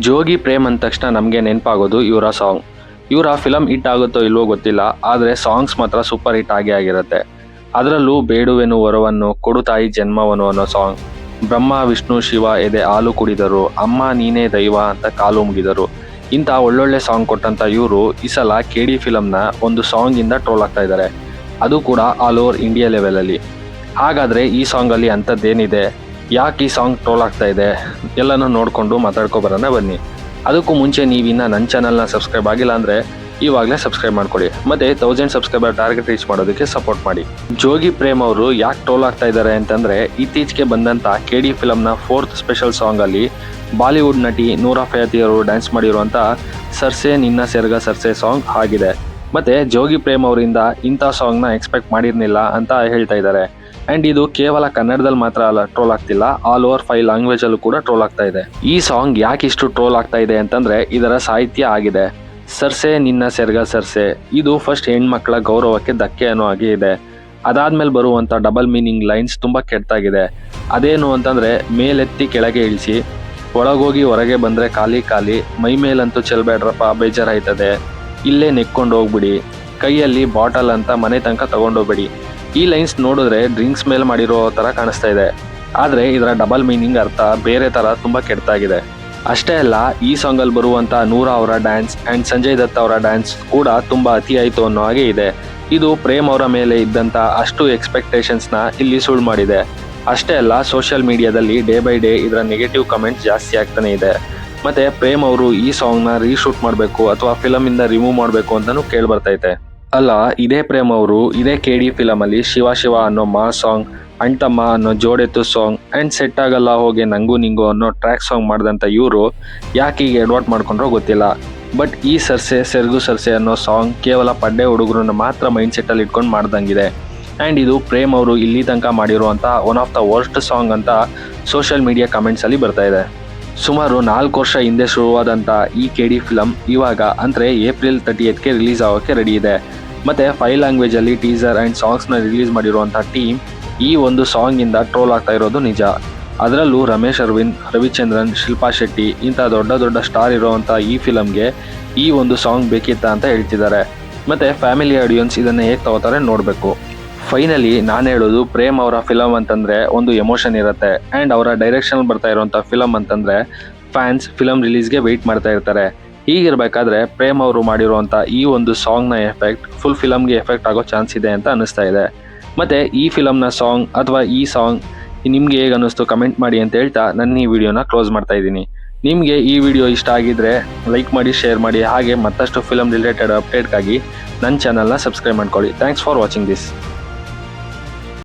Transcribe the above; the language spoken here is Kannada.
ಜೋಗಿ ಪ್ರೇಮ್ ಅಂದ ತಕ್ಷಣ ನಮಗೆ ನೆನಪಾಗೋದು ಇವರ ಸಾಂಗ್. ಇವರ ಫಿಲಮ್ ಹಿಟ್ ಆಗುತ್ತೋ ಇಲ್ವೋ ಗೊತ್ತಿಲ್ಲ, ಆದರೆ ಸಾಂಗ್ಸ್ ಮಾತ್ರ ಸೂಪರ್ ಹಿಟ್ ಆಗೇ ಆಗಿರುತ್ತೆ. ಅದರಲ್ಲೂ ಬೇಡುವೆನು ವರವನ್ನು ಕೊಡು ತಾಯಿ ಜನ್ಮವನು ಅನ್ನೋ ಸಾಂಗ್, ಬ್ರಹ್ಮ ವಿಷ್ಣು ಶಿವ ಎದೆ ಹಾಲು ಕುಡಿದರು, ಅಮ್ಮ ನೀನೇ ದೈವ ಅಂತ ಕಾಲು ಮುಗಿದರು, ಇಂಥ ಒಳ್ಳೊಳ್ಳೆ ಸಾಂಗ್ ಕೊಟ್ಟಂತ ಇವರು ಈ ಸಲ KD ಫಿಲಮ್ನ ಒಂದು ಸಾಂಗಿಂದ ಟ್ರೋಲ್ ಆಗ್ತಾ ಇದ್ದಾರೆ, ಅದು ಕೂಡ ಆಲ್ ಓವರ್ ಇಂಡಿಯಾ ಲೆವೆಲಲ್ಲಿ. ಹಾಗಾದರೆ ಈ ಸಾಂಗಲ್ಲಿ ಅಂಥದ್ದೇನಿದೆ, ಯಾಕೆ ಈ ಸಾಂಗ್ ಟ್ರೋಲ್ ಆಗ್ತಾ ಇದೆ, ಎಲ್ಲನೂ ನೋಡಿಕೊಂಡು ಮಾತಾಡ್ಕೊಬರೋಣ ಬನ್ನಿ. ಅದಕ್ಕೂ ಮುಂಚೆ ನೀವಿನ್ನ ನನ್ನ ಚಾನಲ್ನ ಸಬ್ಸ್ಕ್ರೈಬ್ ಆಗಿಲ್ಲ ಅಂದರೆ ಇವಾಗಲೇ ಸಬ್ಸ್ಕ್ರೈಬ್ ಮಾಡ್ಕೊಳ್ಳಿ, ಮತ್ತು 1000 ಸಬ್ಸ್ಕ್ರೈಬರ್ ಟಾರ್ಗೆಟ್ ರೀಚ್ ಮಾಡೋದಕ್ಕೆ ಸಪೋರ್ಟ್ ಮಾಡಿ. ಜೋಗಿ ಪ್ರೇಮ್ ಅವರು ಯಾಕೆ ಟ್ರೋಲ್ ಆಗ್ತಾ ಇದ್ದಾರೆ ಅಂತಂದರೆ, ಇತ್ತೀಚೆಗೆ ಬಂದಂಥ KD ಫಿಲಮ್ನ 4th ಸ್ಪೆಷಲ್ ಸಾಂಗಲ್ಲಿ ಬಾಲಿವುಡ್ ನಟಿ ನೂರಾ ಫಯಾತಿ ಅವರು ಡ್ಯಾನ್ಸ್ ಮಾಡಿರುವಂಥ ಸರ್ಸೆ ನಿನ್ನ ಸೆರ್ಗ ಸರ್ಸೆ ಸಾಂಗ್ ಆಗಿದೆ. ಮತ್ತು ಜೋಗಿ ಪ್ರೇಮ್ ಅವರಿಂದ ಇಂಥ ಸಾಂಗ್ನ ಎಕ್ಸ್ಪೆಕ್ಟ್ ಮಾಡಿರಲಿಲ್ಲ ಅಂತ ಹೇಳ್ತಾ ಇದ್ದಾರೆ. ಆ್ಯಂಡ್ ಇದು ಕೇವಲ ಕನ್ನಡದಲ್ಲಿ ಮಾತ್ರ ಅಲ್ಲ ಟ್ರೋಲ್ ಆಗ್ತಿಲ್ಲ, ಆಲ್ ಓವರ್ 5 ಲ್ಯಾಂಗ್ವೇಜಲ್ಲೂ ಕೂಡ ಟ್ರೋಲ್ ಆಗ್ತಾ ಇದೆ. ಈ ಸಾಂಗ್ ಯಾಕೆ ಇಷ್ಟು ಟ್ರೋಲ್ ಆಗ್ತಾ ಇದೆ ಅಂತಂದರೆ, ಇದರ ಸಾಹಿತ್ಯ ಆಗಿದೆ ಸರ್ಸೆ ನಿನ್ನ ಸೆರ್ಗ ಸರ್ಸೆ, ಇದು ಫಸ್ಟ್ ಹೆಣ್ಮಕ್ಳ ಗೌರವಕ್ಕೆ ಧಕ್ಕೆ ಅನ್ನೋ ಹಾಗೆ ಇದೆ. ಅದಾದ್ಮೇಲೆ ಬರುವಂಥ ಡಬಲ್ ಮೀನಿಂಗ್ ಲೈನ್ಸ್ ತುಂಬ ಕೆಟ್ಟಾಗಿದೆ. ಅದೇನು ಅಂತಂದರೆ, ಮೇಲೆತ್ತಿ ಕೆಳಗೆ ಇಳಿಸಿ, ಒಳಗೋಗಿ ಹೊರಗೆ ಬಂದರೆ ಖಾಲಿ ಖಾಲಿ, ಮೈ ಮೇಲಂತೂ ಚೆಲ್ಬೇಡ್ರಪ್ಪ ಬೇಜಾರಾಯ್ತದೆ, ಇಲ್ಲೇ ನೆಕ್ಕೊಂಡು ಹೋಗ್ಬಿಡಿ, ಕೈಯಲ್ಲಿ ಬಾಟಲ್ ಅಂತ ಮನೆ ತನಕ ತಗೊಂಡೋಗ್ಬೇಡಿ. ಈ ಲೈನ್ಸ್ ನೋಡಿದ್ರೆ ಡ್ರಿಂಕ್ಸ್ ಮೇಲೆ ಮಾಡಿರೋ ಥರ ಕಾಣಿಸ್ತಾ ಇದೆ, ಆದರೆ ಇದರ ಡಬಲ್ ಮೀನಿಂಗ್ ಅರ್ಥ ಬೇರೆ ಥರ ತುಂಬ ಕೆಟ್ಟಾಗಿದೆ. ಅಷ್ಟೇ ಅಲ್ಲ, ಈ ಸಾಂಗಲ್ಲಿ ಬರುವಂಥ ನೂರಾ ಅವರ ಡ್ಯಾನ್ಸ್ ಆ್ಯಂಡ್ ಸಂಜಯ್ ದತ್ ಅವರ ಡ್ಯಾನ್ಸ್ ಕೂಡ ತುಂಬ ಅತಿ ಆಯಿತು ಅನ್ನೋ ಹಾಗೆ ಇದೆ. ಇದು ಪ್ರೇಮ್ ಅವರ ಮೇಲೆ ಇದ್ದಂಥ ಅಷ್ಟು ಎಕ್ಸ್ಪೆಕ್ಟೇಷನ್ಸ್ನ ಇಲ್ಲಿ ಸುಳ್ಳು ಮಾಡಿದೆ. ಅಷ್ಟೇ ಅಲ್ಲ, ಸೋಷಿಯಲ್ ಮೀಡಿಯಾದಲ್ಲಿ ಡೇ ಬೈ ಡೇ ಇದರ ನೆಗೆಟಿವ್ ಕಮೆಂಟ್ಸ್ ಜಾಸ್ತಿ ಆಗ್ತಾನೆ ಇದೆ. ಮತ್ತು ಪ್ರೇಮ್ ಅವರು ಈ ಸಾಂಗ್ನ ರೀಶೂಟ್ ಮಾಡಬೇಕು ಅಥವಾ ಫಿಲಮಿಂದ ರಿಮೂವ್ ಮಾಡಬೇಕು ಅಂತಲೂ ಕೇಳಿಬರ್ತೈತೆ. ಅಲ್ಲ, ಇದೇ ಪ್ರೇಮ್ ಅವರು ಇದೇ KD ಫಿಲಮಲ್ಲಿ ಶಿವ ಶಿವ ಅನ್ನೋ ಮಾಸ್ ಸಾಂಗ್, ಅಣ್ತಮ್ಮ ಅನ್ನೋ ಜೋಡೆತ್ತು ಸಾಂಗ್ ಆ್ಯಂಡ್ ಸೆಟ್ ಆಗಲ್ಲ ಹೋಗಿ ನಂಗು ನಿಂಗು ಅನ್ನೋ ಟ್ರ್ಯಾಕ್ ಸಾಂಗ್ ಮಾಡಿದಂಥ ಇವರು ಯಾಕೆ ಈಗ ಎಡ್ವರ್ಟ್ ಮಾಡ್ಕೊಂಡ್ರೋ ಗೊತ್ತಿಲ್ಲ. ಬಟ್ ಈ ಸರ್ಸೆ ಸೆರ್ಗು ಸರ್ಸೆ ಅನ್ನೋ ಸಾಂಗ್ ಕೇವಲ ಪಡ್ಡೆ ಹುಡುಗರನ್ನ ಮಾತ್ರ ಮೈಂಡ್ ಸೆಟ್ಟಲ್ಲಿ ಇಟ್ಕೊಂಡು ಮಾಡ್ದಂಗಿದೆ. ಆ್ಯಂಡ್ ಇದು ಪ್ರೇಮ್ ಅವರು ಇಲ್ಲಿ ತನಕ ಮಾಡಿರುವಂಥ one of the worst song ಅಂತ ಸೋಷಿಯಲ್ ಮೀಡಿಯಾ ಕಮೆಂಟ್ಸಲ್ಲಿ ಬರ್ತಾ ಇದೆ. ಸುಮಾರು 4 ವರ್ಷ ಹಿಂದೆ ಶುರುವಾದಂಥ ಈ KD ಫಿಲಮ್ ಇವಾಗ ಅಂದರೆ ಏಪ್ರಿಲ್ 30ಕ್ಕೆ ರಿಲೀಸ್ ಆಗೋಕ್ಕೆ ರೆಡಿ ಇದೆ. ಮತ್ತು 5 ಲ್ಯಾಂಗ್ವೇಜಲ್ಲಿ ಟೀಸರ್ ಆ್ಯಂಡ್ ಸಾಂಗ್ಸ್ನ ರಿಲೀಸ್ ಮಾಡಿರುವಂಥ ಟೀಮ್ ಈ ಒಂದು ಸಾಂಗಿಂದ ಟ್ರೋಲ್ ಆಗ್ತಾ ಇರೋದು ನಿಜ. ಅದರಲ್ಲೂ ರಮೇಶ್ ಅರವಿಂದ್, ರವಿಚಂದ್ರನ್, ಶಿಲ್ಪಾ ಶೆಟ್ಟಿ ಇಂಥ ದೊಡ್ಡ ದೊಡ್ಡ ಸ್ಟಾರ್ ಇರೋವಂಥ ಈ ಫಿಲಮ್ಗೆ ಈ ಒಂದು ಸಾಂಗ್ ಬೇಕಿತ್ತ ಅಂತ ಹೇಳ್ತಿದ್ದಾರೆ. ಮತ್ತು ಫ್ಯಾಮಿಲಿ ಆಡಿಯನ್ಸ್ ಇದನ್ನು ಹೇಗೆ ತಗೋತಾರೆ ನೋಡಬೇಕು. ಫೈನಲಿ ನಾನು ಹೇಳೋದು, ಪ್ರೇಮ್ ಅವರ ಫಿಲಮ್ ಅಂತಂದರೆ ಒಂದು ಎಮೋಷನ್ ಇರುತ್ತೆ, ಆ್ಯಂಡ್ ಅವರ ಡೈರೆಕ್ಷನ್ ಬರ್ತಾ ಇರೋವಂಥ ಫಿಲಮ್ ಅಂತಂದರೆ ಫ್ಯಾನ್ಸ್ ಫಿಲಮ್ ರಿಲೀಸ್ಗೆ ವೆಯ್ಟ್ ಮಾಡ್ತಾ ಇರ್ತಾರೆ. ಹೀಗಿರಬೇಕಾದ್ರೆ ಪ್ರೇಮ್ ಅವರು ಮಾಡಿರುವಂಥ ಈ ಒಂದು ಸಾಂಗ್ನ ಎಫೆಕ್ಟ್ ಫುಲ್ ಫಿಲಮ್ಗೆ ಎಫೆಕ್ಟ್ ಆಗೋ ಚಾನ್ಸ್ ಇದೆ ಅಂತ ಅನ್ನಿಸ್ತಾ ಇದೆ. ಮತ್ತು ಈ ಫಿಲಮ್ನ ಸಾಂಗ್ ಅಥವಾ ಈ ಸಾಂಗ್ ನಿಮಗೆ ಹೇಗೆ ಅನ್ನಿಸ್ತು ಕಮೆಂಟ್ ಮಾಡಿ ಅಂತ ಹೇಳ್ತಾ ನನ್ನ ಈ ವಿಡಿಯೋನ ಕ್ಲೋಸ್ ಮಾಡ್ತಾ ಇದ್ದೀನಿ. ನಿಮಗೆ ಈ ವಿಡಿಯೋ ಇಷ್ಟ ಆಗಿದ್ದರೆ ಲೈಕ್ ಮಾಡಿ, ಶೇರ್ ಮಾಡಿ, ಹಾಗೆ ಮತ್ತಷ್ಟು ಫಿಲಮ್ ರಿಲೇಟೆಡ್ ಅಪ್ಡೇಟ್ಗಾಗಿ ನನ್ನ ಚಾನಲ್ನ ಸಬ್ಸ್ಕ್ರೈಬ್ ಮಾಡ್ಕೊಳ್ಳಿ. Thanks for watching this.